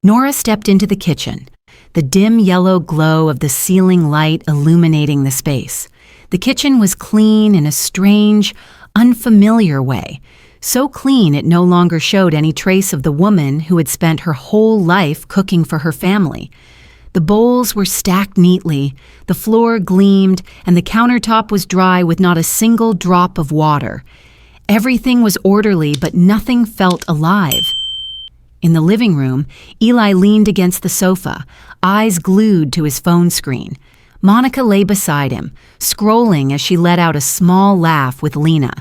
Nora stepped into the kitchen, the dim yellow glow of the ceiling light illuminating the space. The kitchen was clean in a strange, unfamiliar way, so clean it no longer showed any trace of the woman who had spent her whole life cooking for her family. The bowls were stacked neatly, the floor gleamed, and the countertop was dry with not a single drop of water. Everything was orderly, but nothing felt alive. In the living room, Eli leaned against the sofa, eyes glued to his phone screen. Monica lay beside him, scrolling as she let out a small laugh with Lena,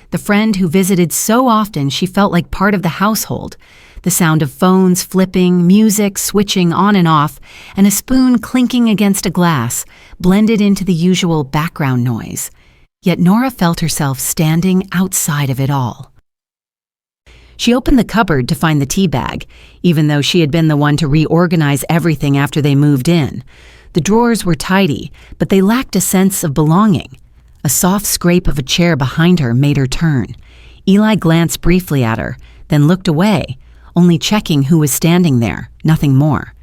the friend who visited so often she felt like part of the household. The sound of phones flipping, music switching on and off, and a spoon clinking against a glass blended into the usual background noise. Yet Nora felt herself standing outside of it all. She opened the cupboard to find the tea bag, even though she had been the one to reorganize everything after they moved in. The drawers were tidy, but they lacked a sense of belonging. A soft scrape of a chair behind her made her turn. Eli glanced briefly at her, then looked away, only checking who was standing there, nothing more.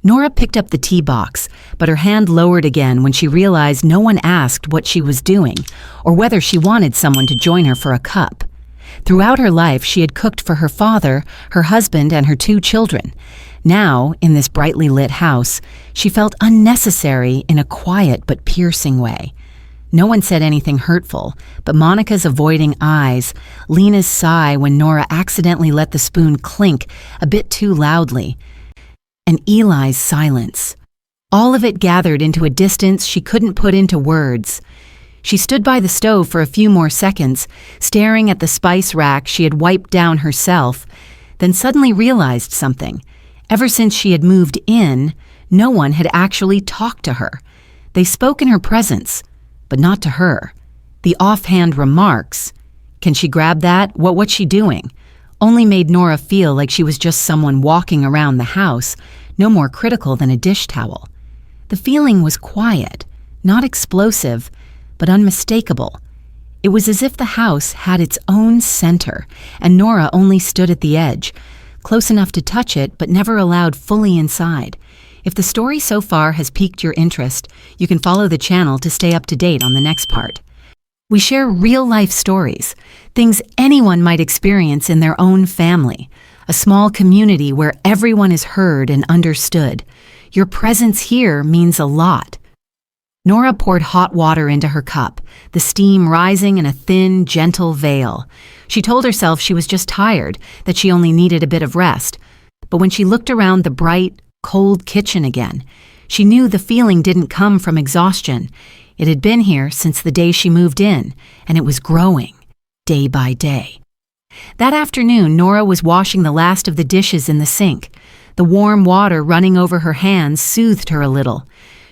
Nora picked up the tea box, but her hand lowered again when she realized no one asked what she was doing or whether she wanted someone to join her for a cup. Throughout her life, she had cooked for her father, her husband, and her 2 children. Now, in this brightly lit house, she felt unnecessary in a quiet but piercing way. No one said anything hurtful, but Monica's avoiding eyes, Lena's sigh when Nora accidentally let the spoon clink a bit too loudly, and Eli's silence. All of it gathered into a distance she couldn't put into words. She stood by the stove for a few more seconds, staring at the spice rack she had wiped down herself, then suddenly realized something. Ever since she had moved in, no one had actually talked to her. They spoke in her presence, but not to her. The offhand remarks, "Can she grab that? What's she doing?" only made Nora feel like she was just someone walking around the house, no more critical than a dish towel. The feeling was quiet, not explosive, but unmistakable. It was as if the house had its own center, and Nora only stood at the edge, close enough to touch it but never allowed fully inside. If the story so far has piqued your interest, you can follow the channel to stay up to date on the next part. We share real-life stories, things anyone might experience in their own family, a small community where everyone is heard and understood. Your presence here means a lot. Nora poured hot water into her cup, the steam rising in a thin, gentle veil. She told herself she was just tired, that she only needed a bit of rest. But when she looked around the bright, cold kitchen again, she knew the feeling didn't come from exhaustion. It had been here since the day she moved in, and it was growing, day by day. That afternoon, Nora was washing the last of the dishes in the sink. The warm water running over her hands soothed her a little.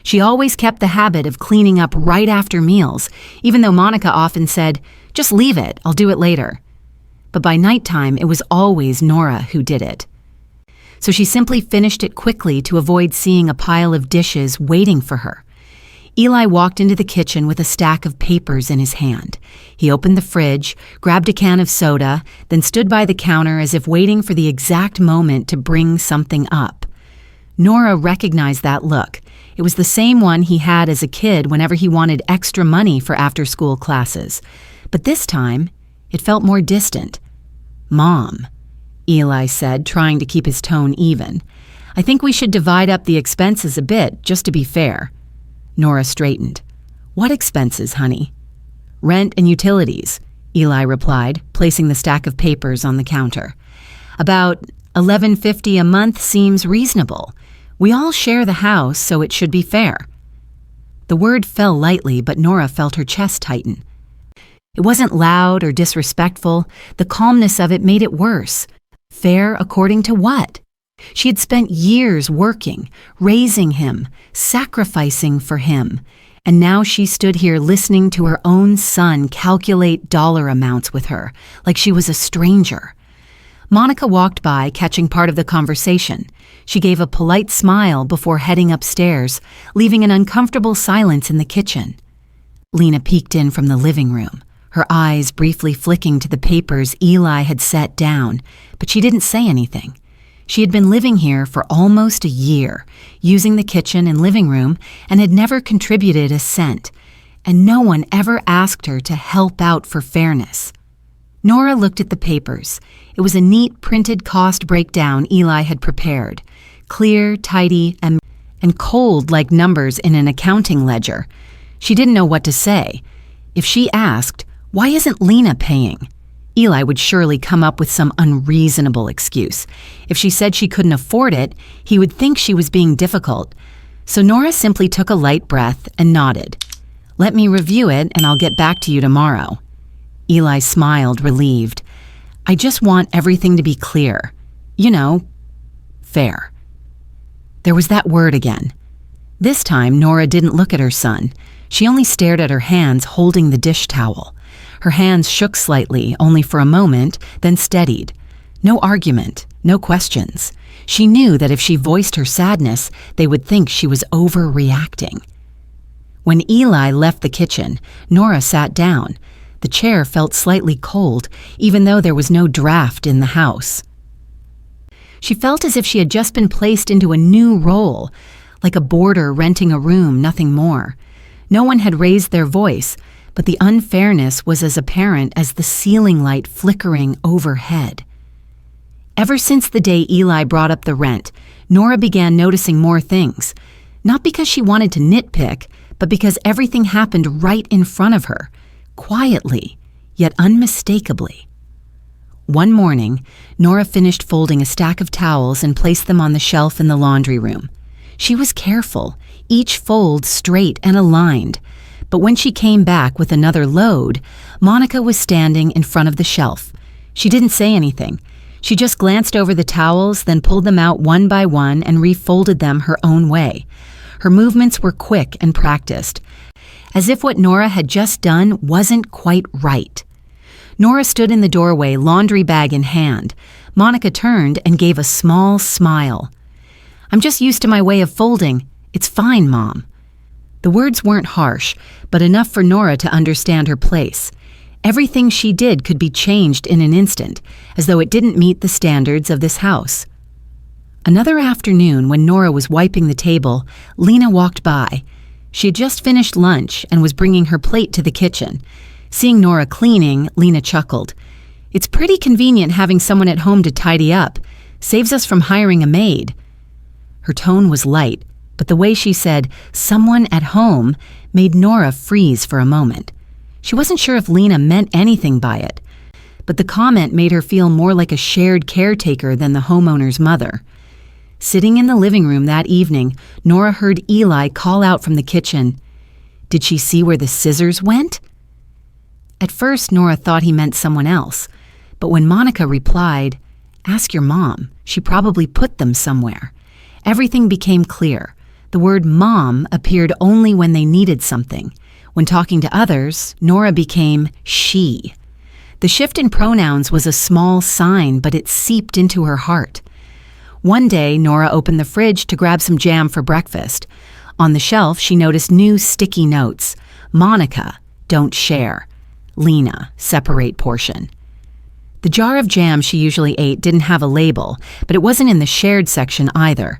She always kept the habit of cleaning up right after meals, even though Monica often said, "Just leave it, I'll do it later." But by nighttime, it was always Nora who did it. So she simply finished it quickly to avoid seeing a pile of dishes waiting for her. Eli walked into the kitchen with a stack of papers in his hand. He opened the fridge, grabbed a can of soda, then stood by the counter as if waiting for the exact moment to bring something up. Nora recognized that look. It was the same one he had as a kid whenever he wanted extra money for after-school classes. But this time, it felt more distant. "Mom," Eli said, trying to keep his tone even. "I think we should divide up the expenses a bit, just to be fair." Nora straightened. "What expenses, honey?" "Rent and utilities," Eli replied, placing the stack of papers on the counter. "About $11.50 a month seems reasonable. We all share the house, so it should be fair." The word fell lightly, but Nora felt her chest tighten. It wasn't loud or disrespectful. The calmness of it made it worse. Fair according to what? She had spent years working, raising him, sacrificing for him, and now she stood here listening to her own son calculate dollar amounts with her, like she was a stranger. Monica walked by, catching part of the conversation. She gave a polite smile before heading upstairs, leaving an uncomfortable silence in the kitchen. Lena peeked in from the living room, her eyes briefly flicking to the papers Eli had set down, but she didn't say anything. She had been living here for almost a year, using the kitchen and living room, and had never contributed a cent, and no one ever asked her to help out for fairness. Nora looked at the papers. It was a neat printed cost breakdown Eli had prepared, clear, tidy, and cold like numbers in an accounting ledger. She didn't know what to say. If she asked, "Why isn't Lena paying?" Eli would surely come up with some unreasonable excuse. If she said she couldn't afford it, he would think she was being difficult. So Nora simply took a light breath and nodded. "Let me review it and I'll get back to you tomorrow." Eli smiled, relieved. "I just want everything to be clear. You know, fair." There was that word again. This time, Nora didn't look at her son. She only stared at her hands holding the dish towel. Her hands shook slightly, only for a moment, then steadied. No argument, no questions. She knew that if she voiced her sadness, they would think she was overreacting. When Eli left the kitchen, Nora sat down. The chair felt slightly cold, even though there was no draft in the house. She felt as if she had just been placed into a new role, like a boarder renting a room, nothing more. No one had raised their voice, but the unfairness was as apparent as the ceiling light flickering overhead. Ever since the day Eli brought up the rent, Nora began noticing more things, not because she wanted to nitpick, but because everything happened right in front of her, quietly, yet unmistakably. One morning, Nora finished folding a stack of towels and placed them on the shelf in the laundry room. She was careful, each fold straight and aligned. But when she came back with another load, Monica was standing in front of the shelf. She didn't say anything. She just glanced over the towels, then pulled them out one by one and refolded them her own way. Her movements were quick and practiced, as if what Nora had just done wasn't quite right. Nora stood in the doorway, laundry bag in hand. Monica turned and gave a small smile. "I'm just used to my way of folding. It's fine, Mom." The words weren't harsh, but enough for Nora to understand her place. Everything she did could be changed in an instant, as though it didn't meet the standards of this house. Another afternoon, when Nora was wiping the table, Lena walked by. She had just finished lunch and was bringing her plate to the kitchen. Seeing Nora cleaning, Lena chuckled. "It's pretty convenient having someone at home to tidy up. Saves us from hiring a maid." Her tone was light, but the way she said, "someone at home," made Nora freeze for a moment. She wasn't sure if Lena meant anything by it, but the comment made her feel more like a shared caretaker than the homeowner's mother. Sitting in the living room that evening, Nora heard Eli call out from the kitchen. Did she see where the scissors went? At first, Nora thought he meant someone else, but when Monica replied, "Ask your mom, she probably put them somewhere," everything became clear. The word mom appeared only when they needed something. When talking to others, Nora became she. The shift in pronouns was a small sign, but it seeped into her heart. One day, Nora opened the fridge to grab some jam for breakfast. On the shelf, she noticed new sticky notes. Monica, don't share. Lena, separate portion. The jar of jam she usually ate didn't have a label, but it wasn't in the shared section either.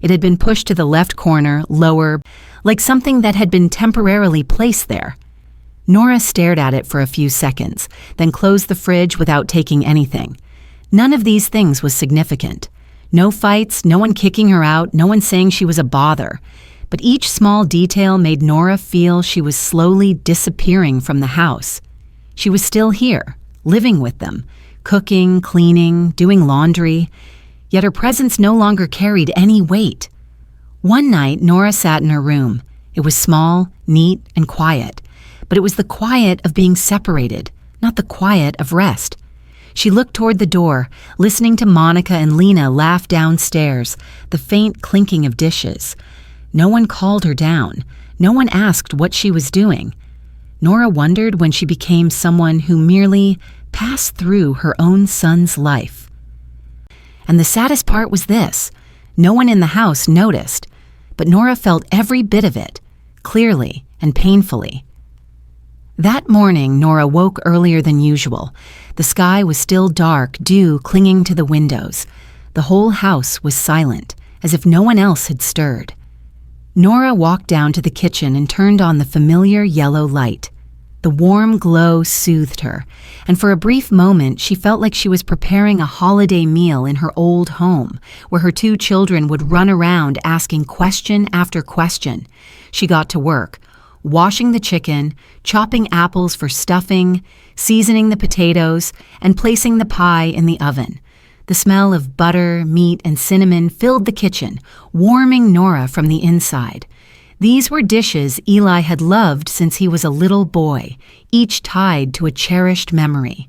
It had been pushed to the left corner, lower, like something that had been temporarily placed there. Nora stared at it for a few seconds, then closed the fridge without taking anything. None of these things was significant. No fights, no one kicking her out, no one saying she was a bother. But each small detail made Nora feel she was slowly disappearing from the house. She was still here, living with them, cooking, cleaning, doing laundry, yet her presence no longer carried any weight. One night, Nora sat in her room. It was small, neat, and quiet, but it was the quiet of being separated, not the quiet of rest. She looked toward the door, listening to Monica and Lena laugh downstairs, the faint clinking of dishes. No one called her down. No one asked what she was doing. Nora wondered when she became someone who merely passed through her own son's life. And the saddest part was this. No one in the house noticed, but Nora felt every bit of it, clearly and painfully. That morning, Nora woke earlier than usual. The sky was still dark, dew clinging to the windows. The whole house was silent, as if no one else had stirred. Nora walked down to the kitchen and turned on the familiar yellow light. The warm glow soothed her, and for a brief moment she felt like she was preparing a holiday meal in her old home, where her two children would run around asking question after question. She got to work, washing the chicken, chopping apples for stuffing, seasoning the potatoes, and placing the pie in the oven. The smell of butter, meat, and cinnamon filled the kitchen, warming Nora from the inside. These were dishes Eli had loved since he was a little boy, each tied to a cherished memory.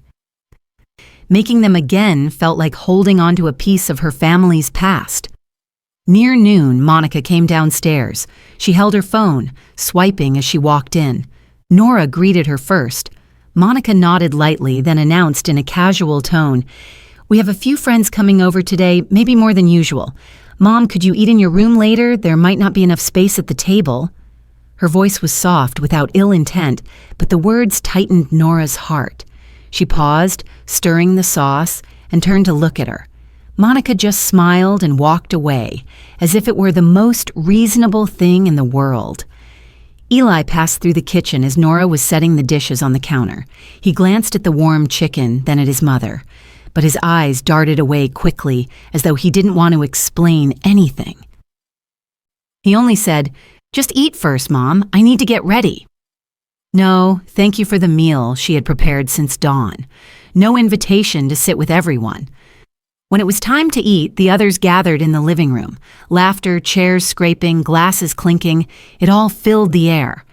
Making them again felt like holding onto a piece of her family's past. Near noon, Monica came downstairs. She held her phone, swiping as she walked in. Nora greeted her first. Monica nodded lightly, then announced in a casual tone, "We have a few friends coming over today, maybe more than usual. Mom, could you eat in your room later? There might not be enough space at the table." Her voice was soft, without ill intent, but the words tightened Nora's heart. She paused, stirring the sauce, and turned to look at her. Monica just smiled and walked away, as if it were the most reasonable thing in the world. Eli passed through the kitchen as Nora was setting the dishes on the counter. He glanced at the warm chicken, then at his mother. But his eyes darted away quickly, as though he didn't want to explain anything. He only said, "Just eat first, Mom. I need to get ready." No, thank you for the meal she had prepared since dawn. No invitation to sit with everyone. When it was time to eat, the others gathered in the living room. Laughter, chairs scraping, glasses clinking, it all filled the air.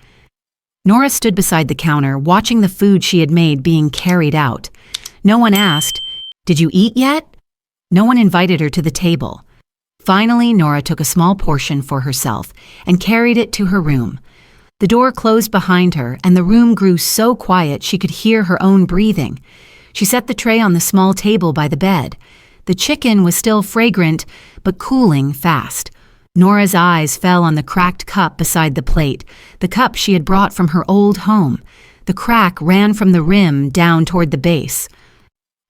Nora stood beside the counter, watching the food she had made being carried out. No one asked, "Did you eat yet?" No one invited her to the table. Finally, Nora took a small portion for herself and carried it to her room. The door closed behind her, and the room grew so quiet she could hear her own breathing. She set the tray on the small table by the bed. The chicken was still fragrant, but cooling fast. Nora's eyes fell on the cracked cup beside the plate, the cup she had brought from her old home. The crack ran from the rim down toward the base.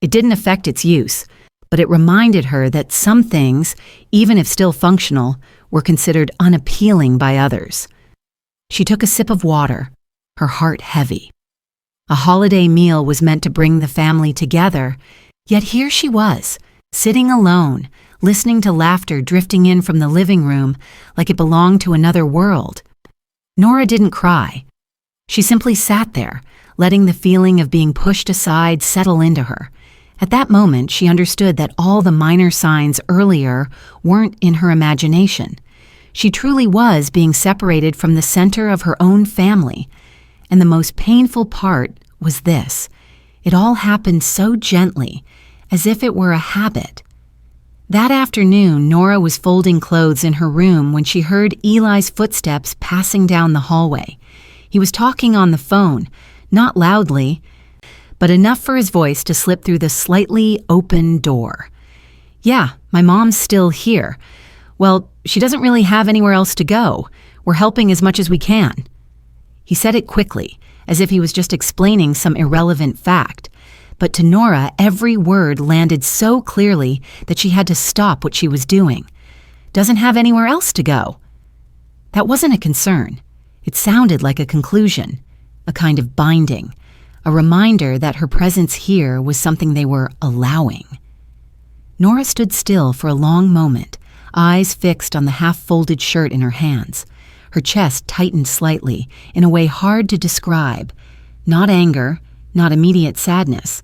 It didn't affect its use, but it reminded her that some things, even if still functional, were considered unappealing by others. She took a sip of water, her heart heavy. A holiday meal was meant to bring the family together, yet here she was, sitting alone, listening to laughter drifting in from the living room like it belonged to another world. Nora didn't cry. She simply sat there, letting the feeling of being pushed aside settle into her. At that moment, she understood that all the minor signs earlier weren't in her imagination. She truly was being separated from the center of her own family. And the most painful part was this. It all happened so gently, as if it were a habit. That afternoon, Nora was folding clothes in her room when she heard Eli's footsteps passing down the hallway. He was talking on the phone, not loudly, but enough for his voice to slip through the slightly open door. "Yeah, my mom's still here. Well, she doesn't really have anywhere else to go. We're helping as much as we can." He said it quickly, as if he was just explaining some irrelevant fact. But to Nora, every word landed so clearly that she had to stop what she was doing. "Doesn't have anywhere else to go." That wasn't a concern. It sounded like a conclusion, a kind of binding. A reminder that her presence here was something they were allowing. Nora stood still for a long moment, eyes fixed on the half-folded shirt in her hands. Her chest tightened slightly, in a way hard to describe. Not anger, not immediate sadness.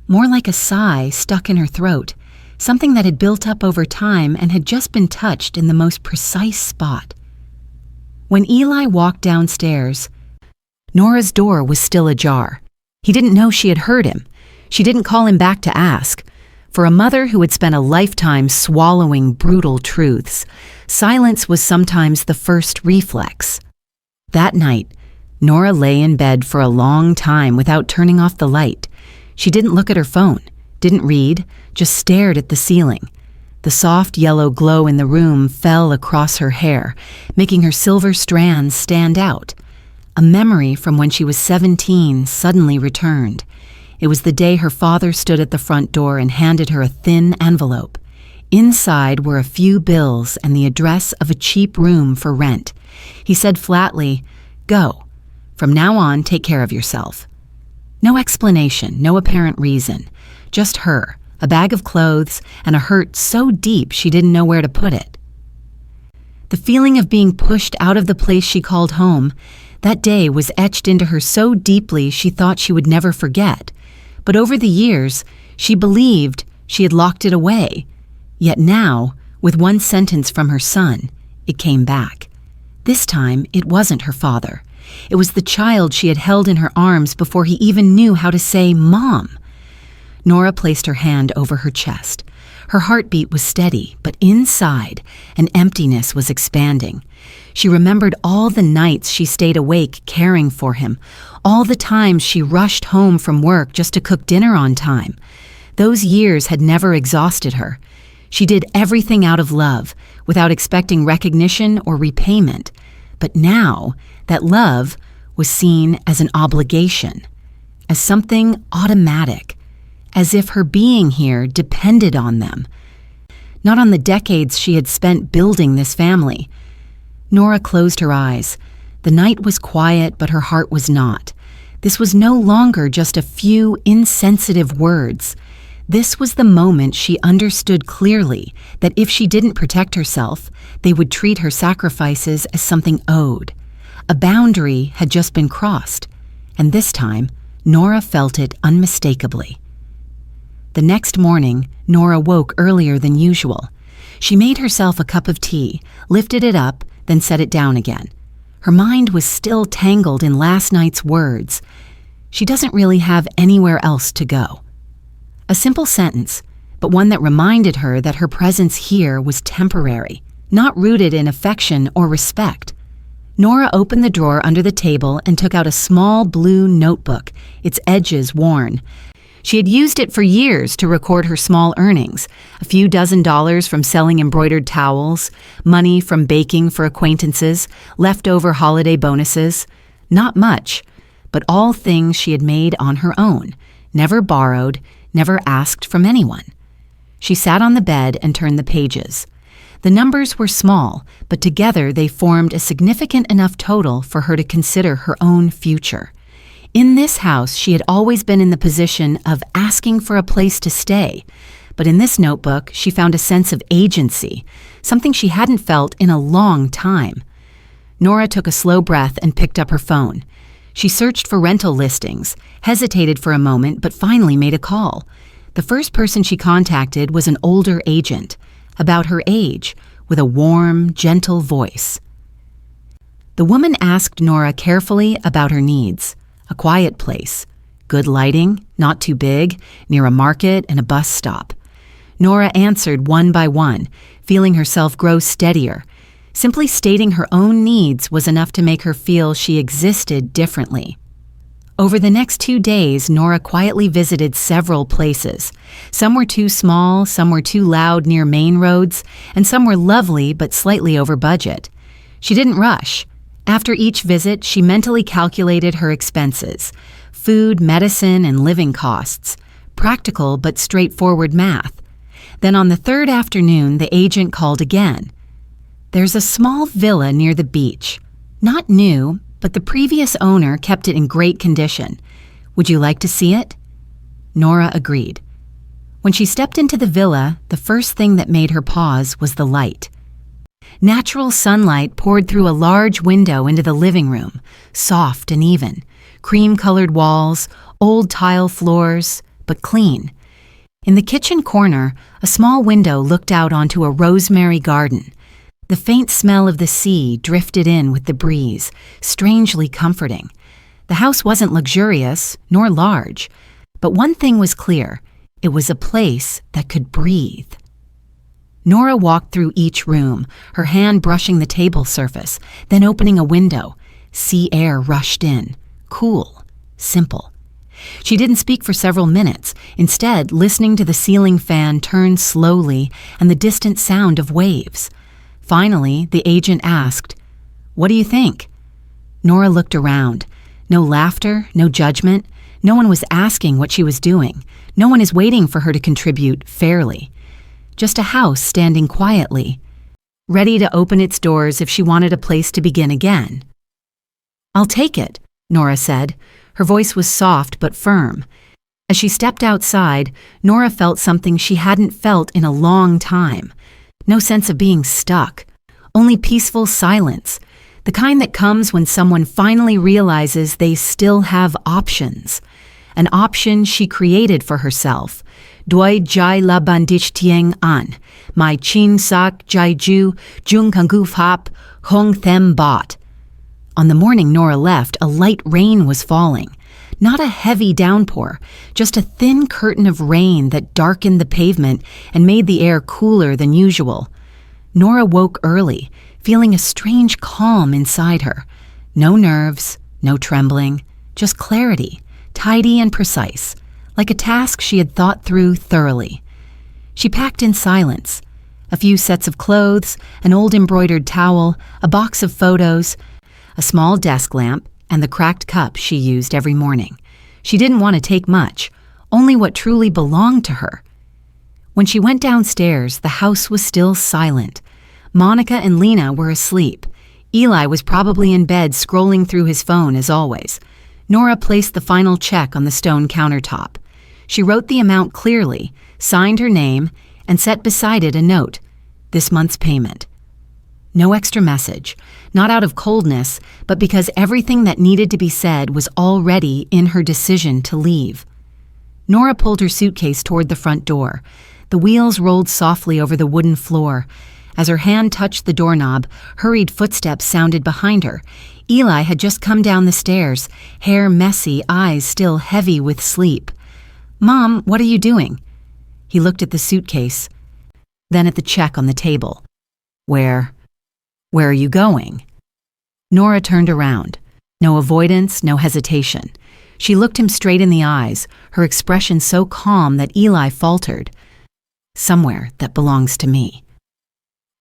More like a sigh stuck in her throat, something that had built up over time and had just been touched in the most precise spot. When Eli walked downstairs, Nora's door was still ajar. He didn't know she had heard him. She didn't call him back to ask. For a mother who had spent a lifetime swallowing brutal truths, silence was sometimes the first reflex. That night, Nora lay in bed for a long time without turning off the light. She didn't look at her phone, didn't read, just stared at the ceiling. The soft yellow glow in the room fell across her hair, making her silver strands stand out. A memory from when she was 17 suddenly returned. It was the day her father stood at the front door and handed her a thin envelope. Inside were a few bills and the address of a cheap room for rent. He said flatly, "Go. From now on, take care of yourself." No explanation, no apparent reason. Just her, a bag of clothes, and a hurt so deep she didn't know where to put it. The feeling of being pushed out of the place she called home, that day was etched into her so deeply she thought she would never forget. But over the years, she believed she had locked it away. Yet now, with one sentence from her son, it came back. This time, it wasn't her father. It was the child she had held in her arms before he even knew how to say Mom. Nora placed her hand over her chest. Her heartbeat was steady, but inside, an emptiness was expanding. She remembered all the nights she stayed awake caring for him, all the times she rushed home from work just to cook dinner on time. Those years had never exhausted her. She did everything out of love, without expecting recognition or repayment. But now, that love was seen as an obligation, as something automatic, as if her being here depended on them, not on the decades she had spent building this family. Nora closed her eyes. The night was quiet, but her heart was not. This was no longer just a few insensitive words. This was the moment she understood clearly that if she didn't protect herself, they would treat her sacrifices as something owed. A boundary had just been crossed, and this time, Nora felt it unmistakably. The next morning, Nora woke earlier than usual. She made herself a cup of tea, lifted it up, then set it down again. Her mind was still tangled in last night's words. She doesn't really have anywhere else to go. A simple sentence, but one that reminded her that her presence here was temporary, not rooted in affection or respect. Nora opened the drawer under the table and took out a small blue notebook, its edges worn. She had used it for years to record her small earnings, a few dozen dollars from selling embroidered towels, money from baking for acquaintances, leftover holiday bonuses. Not much, but all things she had made on her own, never borrowed, never asked from anyone. She sat on the bed and turned the pages. The numbers were small, but together they formed a significant enough total for her to consider her own future. In this house, she had always been in the position of asking for a place to stay, but in this notebook, she found a sense of agency, something she hadn't felt in a long time. Nora took a slow breath and picked up her phone. She searched for rental listings, hesitated for a moment, but finally made a call. The first person she contacted was an older agent, about her age, with a warm, gentle voice. The woman asked Nora carefully about her needs. A quiet place, good lighting, not too big, near a market and a bus stop. Nora answered one by one, feeling herself grow steadier. Simply stating her own needs was enough to make her feel she existed differently. Over the next 2 days, Nora quietly visited several places. Some were too small, some were too loud near main roads, and some were lovely but slightly over budget. She didn't rush. After each visit, she mentally calculated her expenses, food, medicine, and living costs, practical but straightforward math. Then on the third afternoon, the agent called again. There's a small villa near the beach. Not new, but the previous owner kept it in great condition. Would you like to see it? Nora agreed. When she stepped into the villa, the first thing that made her pause was the light. Natural sunlight poured through a large window into the living room, soft and even, cream-colored walls, old tile floors, but clean. In the kitchen corner, a small window looked out onto a rosemary garden. The faint smell of the sea drifted in with the breeze, strangely comforting. The house wasn't luxurious, nor large, but one thing was clear. It was a place that could breathe. Nora walked through each room, her hand brushing the table surface, then opening a window. Sea air rushed in, cool, simple. She didn't speak for several minutes, instead listening to the ceiling fan turn slowly and the distant sound of waves. Finally, the agent asked, "What do you think?" Nora looked around. No laughter, no judgment. No one was asking what she was doing. No one is waiting for her to contribute fairly. just a house standing quietly, ready to open its doors if she wanted a place to begin again. "I'll take it," Nora said. Her voice was soft but firm. As she stepped outside, Nora felt something she hadn't felt in a long time. No sense of being stuck, only peaceful silence, the kind that comes when someone finally realizes they still have options. An option she created for herself. Doi jai la bandich tieng an, mai chin sak jai ju, jung kanguf hap, hong them bot. On the morning Nora left, a light rain was falling. Not a heavy downpour, just a thin curtain of rain that darkened the pavement and made the air cooler than usual. Nora woke early, feeling a strange calm inside her. No nerves, no trembling, just clarity, tidy and precise, like a task she had thought through thoroughly. She packed in silence. A few sets of clothes, an old embroidered towel, a box of photos, a small desk lamp, and the cracked cup she used every morning. She didn't want to take much, only what truly belonged to her. When she went downstairs, the house was still silent. Monica and Lena were asleep. Eli was probably in bed scrolling through his phone as always. Nora placed the final check on the stone countertop. She wrote the amount clearly, signed her name, and set beside it a note, "This month's payment." No extra message, not out of coldness, but because everything that needed to be said was already in her decision to leave. Nora pulled her suitcase toward the front door. The wheels rolled softly over the wooden floor. As her hand touched the doorknob, hurried footsteps sounded behind her. Eli had just come down the stairs, hair messy, eyes still heavy with sleep. "Mom, what are you doing?" He looked at the suitcase, then at the check on the table. Where are you going?" Nora turned around. No avoidance, no hesitation. She looked him straight in the eyes, her expression so calm that Eli faltered. "Somewhere that belongs to me."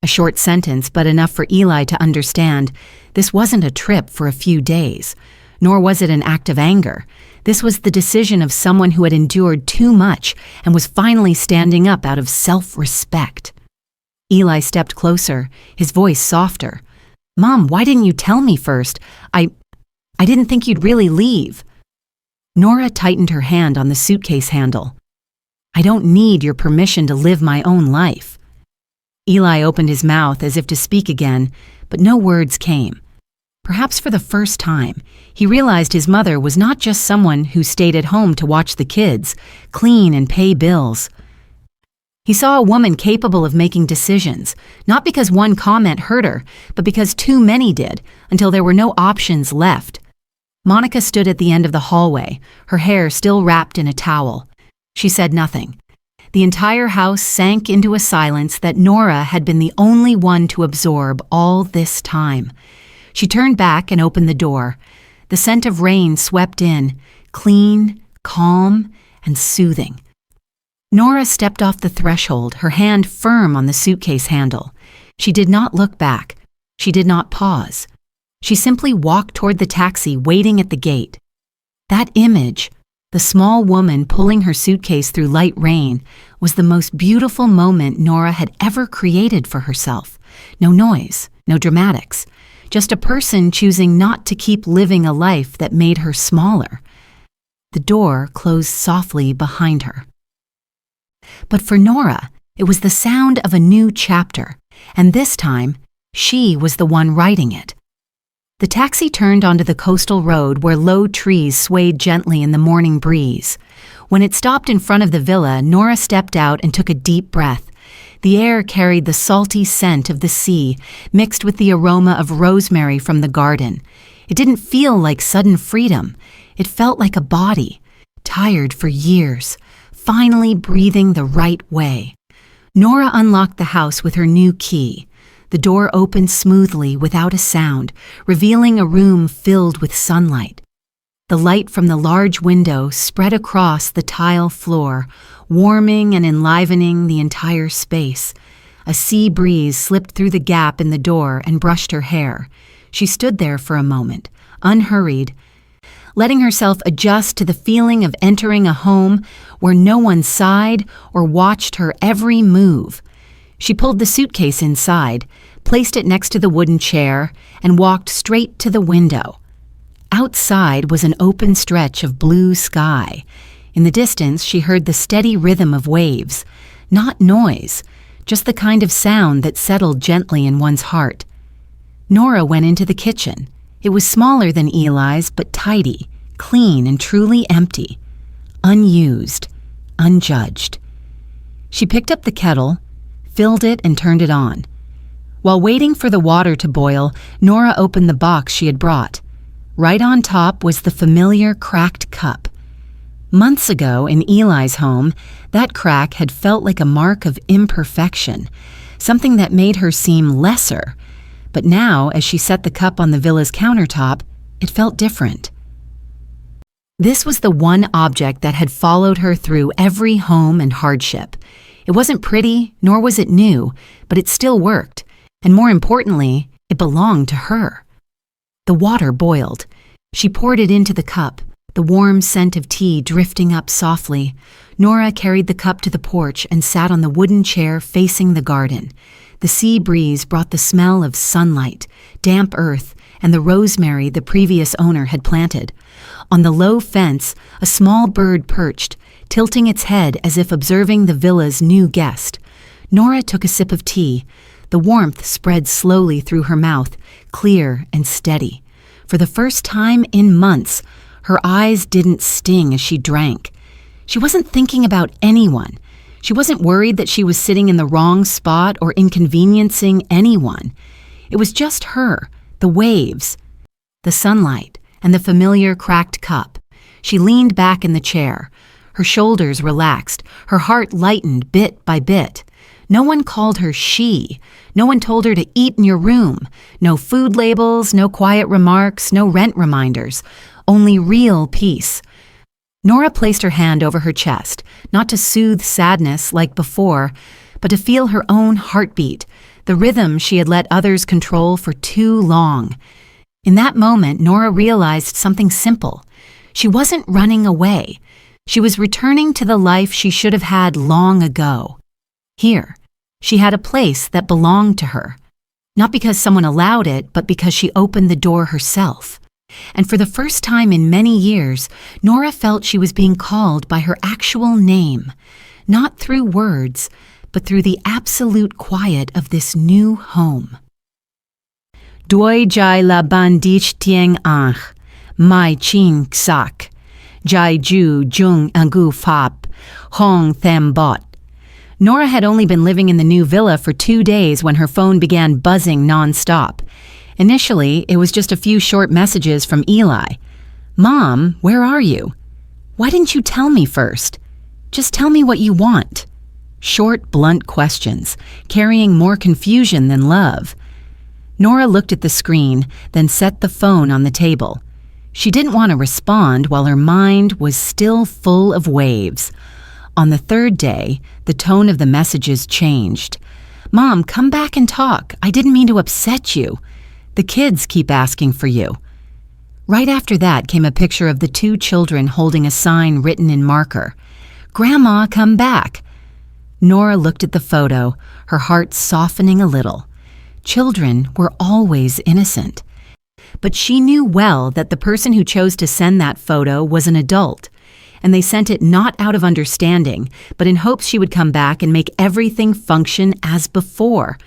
A short sentence, but enough for Eli to understand this wasn't a trip for a few days, nor was it an act of anger. This was the decision of someone who had endured too much and was finally standing up out of self-respect. Eli stepped closer, his voice softer. "Mom, why didn't you tell me first? I didn't think you'd really leave." Nora tightened her hand on the suitcase handle. "I don't need your permission to live my own life." Eli opened his mouth as if to speak again, but no words came. Perhaps for the first time, he realized his mother was not just someone who stayed at home to watch the kids, clean and pay bills. He saw a woman capable of making decisions, not because one comment hurt her, but because too many did, until there were no options left. Monica stood at the end of the hallway, her hair still wrapped in a towel. She said nothing. The entire house sank into a silence that Nora had been the only one to absorb all this time. She turned back and opened the door. The scent of rain swept in, clean, calm, and soothing. Nora stepped off the threshold, her hand firm on the suitcase handle. She did not look back. She did not pause. She simply walked toward the taxi waiting at the gate. That image, the small woman pulling her suitcase through light rain, was the most beautiful moment Nora had ever created for herself. No noise, no dramatics, just a person choosing not to keep living a life that made her smaller. The door closed softly behind her. But for Nora, it was the sound of a new chapter, and this time, she was the one writing it. The taxi turned onto the coastal road where low trees swayed gently in the morning breeze. When it stopped in front of the villa, Nora stepped out and took a deep breath. The air carried the salty scent of the sea, mixed with the aroma of rosemary from the garden. It didn't feel like sudden freedom. It felt like a body, tired for years, finally breathing the right way. Nora unlocked the house with her new key. The door opened smoothly without a sound, revealing a room filled with sunlight. The light from the large window spread across the tile floor, warming and enlivening the entire space. A sea breeze slipped through the gap in the door and brushed her hair. She stood there for a moment, unhurried, letting herself adjust to the feeling of entering a home where no one sighed or watched her every move. She pulled the suitcase inside, placed it next to the wooden chair, and walked straight to the window. Outside was an open stretch of blue sky. In the distance, she heard the steady rhythm of waves, not noise, just the kind of sound that settled gently in one's heart. Nora went into the kitchen. It was smaller than Eli's, but tidy, clean, and truly empty. Unused, unjudged. She picked up the kettle, filled it, and turned it on. While waiting for the water to boil, Nora opened the box she had brought. Right on top was the familiar cracked cup. Months ago, in Eli's home, that crack had felt like a mark of imperfection, something that made her seem lesser. But now, as she set the cup on the villa's countertop, it felt different. This was the one object that had followed her through every home and hardship. It wasn't pretty, nor was it new, but it still worked. And more importantly, it belonged to her. The water boiled. She poured it into the cup, the warm scent of tea drifting up softly. Nora carried the cup to the porch and sat on the wooden chair facing the garden. The sea breeze brought the smell of sunlight, damp earth, and the rosemary the previous owner had planted. On the low fence, a small bird perched, tilting its head as if observing the villa's new guest. Nora took a sip of tea. The warmth spread slowly through her mouth, clear and steady. For the first time in months, her eyes didn't sting as she drank. She wasn't thinking about anyone. She wasn't worried that she was sitting in the wrong spot or inconveniencing anyone. It was just her, the waves, the sunlight, and the familiar cracked cup. She leaned back in the chair. Her shoulders relaxed, her heart lightened bit by bit. No one called her she. No one told her to eat in your room. No food labels, no quiet remarks, no rent reminders. Only real peace. Nora placed her hand over her chest, not to soothe sadness like before, but to feel her own heartbeat, the rhythm she had let others control for too long. In that moment, Nora realized something simple. She wasn't running away. She was returning to the life she should have had long ago. Here, she had a place that belonged to her, not because someone allowed it, but because she opened the door herself. And for the first time in many years, Nora felt she was being called by her actual name, not through words, but through the absolute quiet of this new home. Doi jai la bandich tieng anh, mai ching sak, jai ju jung angu fap, hong them bot. Nora had only been living in the new villa for 2 days when her phone began buzzing nonstop. Initially, it was just a few short messages from Eli. "Mom, where are you? Why didn't you tell me first? Just tell me what you want." Short, blunt questions, carrying more confusion than love. Nora looked at the screen, then set the phone on the table. She didn't want to respond while her mind was still full of waves. On the 3rd day, the tone of the messages changed. "Mom, come back and talk. I didn't mean to upset you. The kids keep asking for you." Right after that came a picture of the 2 children holding a sign written in marker. "Grandma, come back." Nora looked at the photo, her heart softening a little. Children were always innocent. But she knew well that the person who chose to send that photo was an adult. And they sent it not out of understanding, but in hopes she would come back and make everything function as before.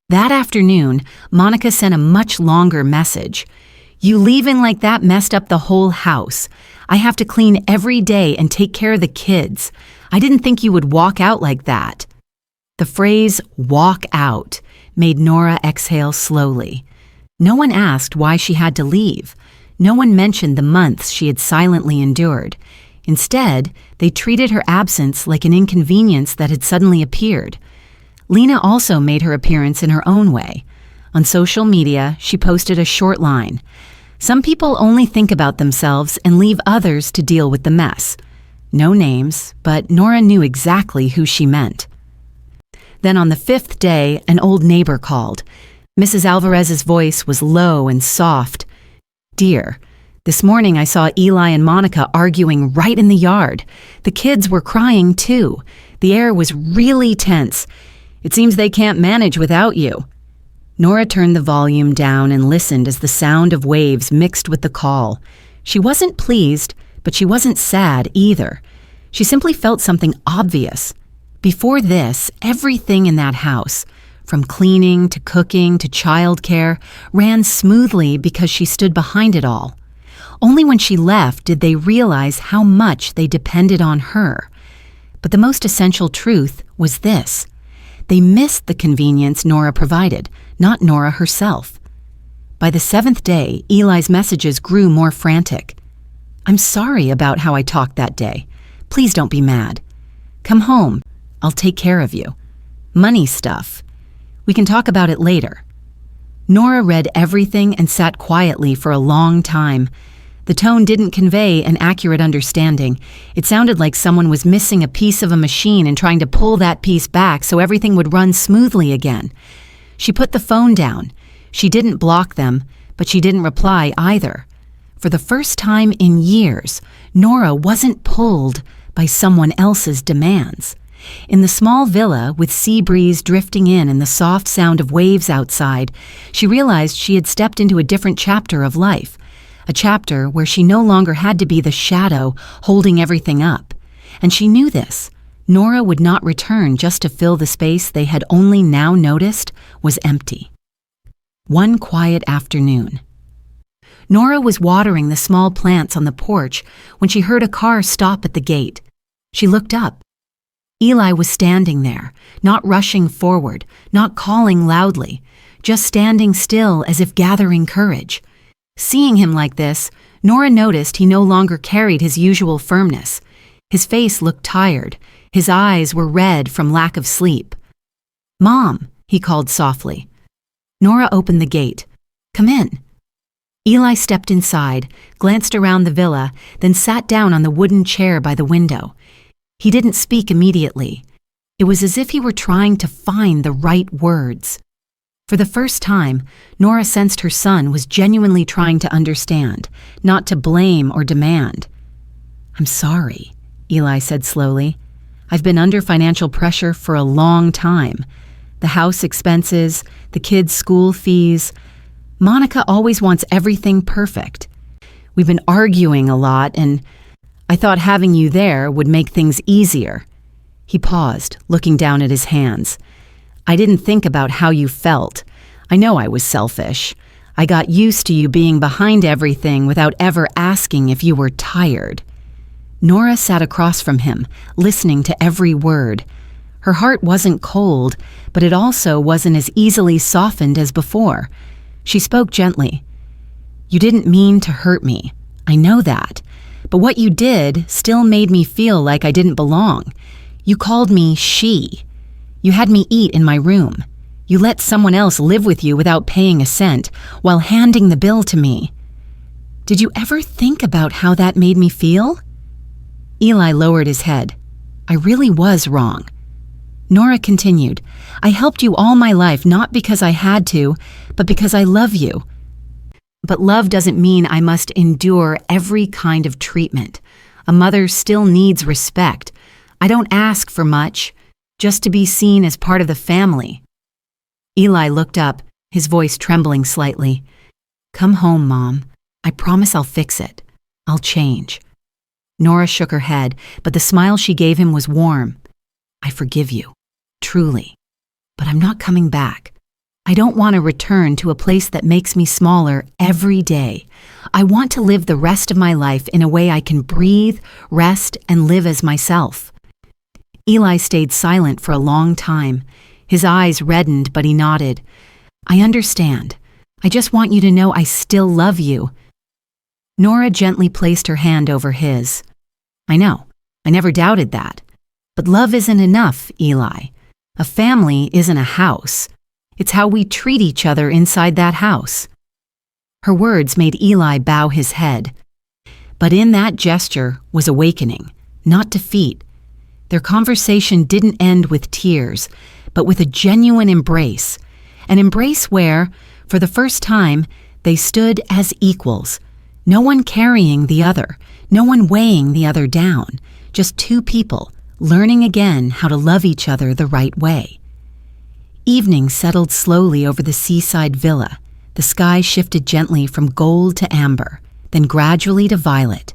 That afternoon, Monica sent a much longer message. "You leaving like that messed up the whole house. I have to clean every day and take care of the kids. I didn't think you would walk out like that." The phrase, "walk out," made Nora exhale slowly. No one asked why she had to leave. No one mentioned the months she had silently endured. Instead, they treated her absence like an inconvenience that had suddenly appeared. Lena also made her appearance in her own way. On social media, she posted a short line. "Some people only think about themselves and leave others to deal with the mess." No names, but Nora knew exactly who she meant. Then on the 5th day, an old neighbor called. Mrs. Alvarez's voice was low and soft. "Dear, this morning I saw Eli and Monica arguing right in the yard. The kids were crying too. The air was really tense. It seems they can't manage without you." Nora turned the volume down and listened as the sound of waves mixed with the call. She wasn't pleased, but she wasn't sad either. She simply felt something obvious. Before this, everything in that house, from cleaning to cooking to childcare, ran smoothly because she stood behind it all. Only when she left did they realize how much they depended on her. But the most essential truth was this: they missed the convenience Nora provided, not Nora herself. By the 7th day, Eli's messages grew more frantic. "I'm sorry about how I talked that day. Please don't be mad. Come home. I'll take care of you. Money stuff. We can talk about it later." Nora read everything and sat quietly for a long time. The tone didn't convey an accurate understanding. It sounded like someone was missing a piece of a machine and trying to pull that piece back so everything would run smoothly again. She put the phone down. She didn't block them, but she didn't reply either. For the first time in years, Nora wasn't pulled by someone else's demands. In the small villa, with sea breeze drifting in and the soft sound of waves outside, she realized she had stepped into a different chapter of life, a chapter where she no longer had to be the shadow holding everything up. And she knew this. Nora would not return just to fill the space they had only now noticed was empty. One quiet afternoon, Nora was watering the small plants on the porch when she heard a car stop at the gate. She looked up. Eli was standing there, not rushing forward, not calling loudly, just standing still as if gathering courage. Seeing him like this, Nora noticed he no longer carried his usual firmness. His face looked tired. His eyes were red from lack of sleep. "Mom," he called softly. Nora opened the gate. "Come in." Eli stepped inside, glanced around the villa, then sat down on the wooden chair by the window. He didn't speak immediately. It was as if he were trying to find the right words. For the first time, Nora sensed her son was genuinely trying to understand, not to blame or demand. "I'm sorry," Eli said slowly. "I've been under financial pressure for a long time. The house expenses, the kids' school fees. Monica always wants everything perfect. We've been arguing a lot, and I thought having you there would make things easier." He paused, looking down at his hands. "I didn't think about how you felt. I know I was selfish. I got used to you being behind everything without ever asking if you were tired." Nora sat across from him, listening to every word. Her heart wasn't cold, but it also wasn't as easily softened as before. She spoke gently. "You didn't mean to hurt me. I know that. But what you did still made me feel like I didn't belong. You called me she. You had me eat in my room. You let someone else live with you without paying a cent, while handing the bill to me. Did you ever think about how that made me feel?" Eli lowered his head. "I really was wrong." Nora continued, "I helped you all my life not because I had to, but because I love you. But love doesn't mean I must endure every kind of treatment. A mother still needs respect. I don't ask for much, just to be seen as part of the family." Eli looked up, his voice trembling slightly. "Come home, Mom. I promise I'll fix it. I'll change." Nora shook her head, but the smile she gave him was warm. "I forgive you, truly. But I'm not coming back. I don't want to return to a place that makes me smaller every day. I want to live the rest of my life in a way I can breathe, rest, and live as myself." Eli stayed silent for a long time. His eyes reddened, but he nodded. "I understand. I just want you to know I still love you." Nora gently placed her hand over his. "I know. I never doubted that. But love isn't enough, Eli. A family isn't a house. It's how we treat each other inside that house." Her words made Eli bow his head. But in that gesture was awakening, not defeat. Their conversation didn't end with tears, but with a genuine embrace. An embrace where, for the first time, they stood as equals. No one carrying the other, no one weighing the other down. Just two people learning again how to love each other the right way. Evening settled slowly over the seaside villa. The sky shifted gently from gold to amber, then gradually to violet.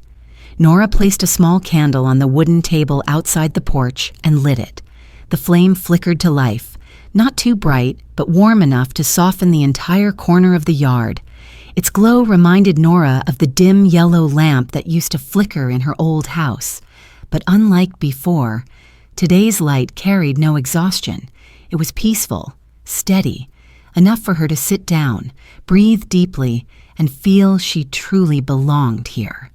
Nora placed a small candle on the wooden table outside the porch and lit it. The flame flickered to life, not too bright, but warm enough to soften the entire corner of the yard. Its glow reminded Nora of the dim yellow lamp that used to flicker in her old house. But unlike before, today's light carried no exhaustion. It was peaceful, steady, enough for her to sit down, breathe deeply, and feel she truly belonged here.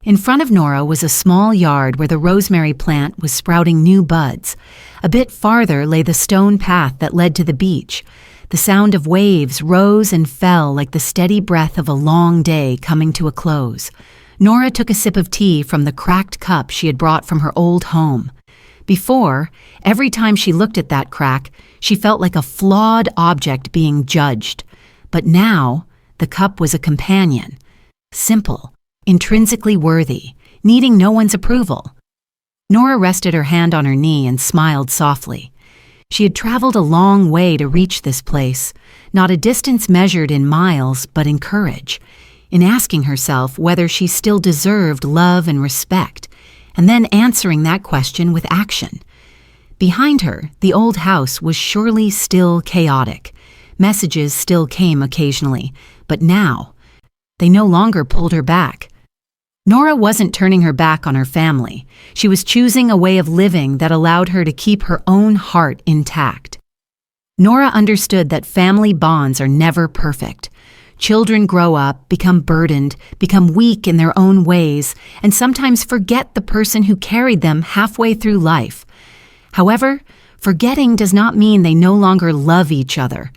In front of Nora was a small yard where the rosemary plant was sprouting new buds. A bit farther lay the stone path that led to the beach. The sound of waves rose and fell like the steady breath of a long day coming to a close. Nora took a sip of tea from the cracked cup she had brought from her old home. Before, every time she looked at that crack, she felt like a flawed object being judged. But now, the cup was a companion. Simple, intrinsically worthy, needing no one's approval. Nora rested her hand on her knee and smiled softly. She had traveled a long way to reach this place, not a distance measured in miles, but in courage, in asking herself whether she still deserved love and respect, and then answering that question with action. Behind her, the old house was surely still chaotic. Messages still came occasionally, but now, they no longer pulled her back. Nora wasn't turning her back on her family. She was choosing a way of living that allowed her to keep her own heart intact. Nora understood that family bonds are never perfect. Children grow up, become burdened, become weak in their own ways, and sometimes forget the person who carried them halfway through life. However, forgetting does not mean they no longer love each other.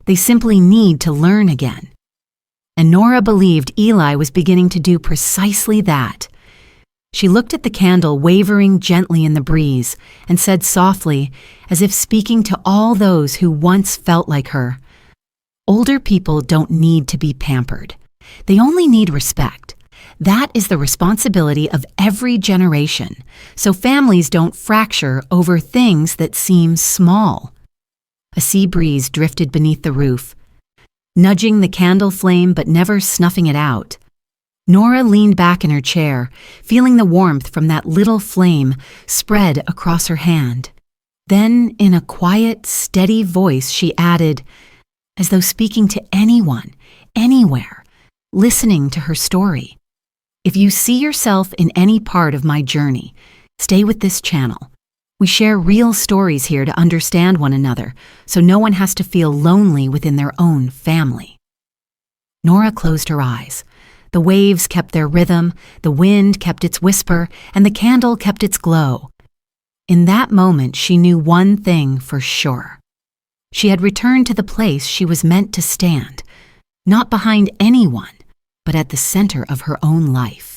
They simply need to learn again. And Nora believed Eli was beginning to do precisely that. She looked at the candle wavering gently in the breeze and said softly, as if speaking to all those who once felt like her, "Older people don't need to be pampered. They only need respect. That is the responsibility of every generation, so families don't fracture over things that seem small." A sea breeze drifted beneath the roof, nudging the candle flame but never snuffing it out. Nora leaned back in her chair, feeling the warmth from that little flame spread across her hand. Then, in a quiet, steady voice, she added, as though speaking to anyone, anywhere, listening to her story, "If you see yourself in any part of my journey, stay with this channel. We share real stories here to understand one another, so no one has to feel lonely within their own family." Nora closed her eyes. The waves kept their rhythm, the wind kept its whisper, and the candle kept its glow. In that moment, she knew one thing for sure. She had returned to the place she was meant to stand, not behind anyone, but at the center of her own life.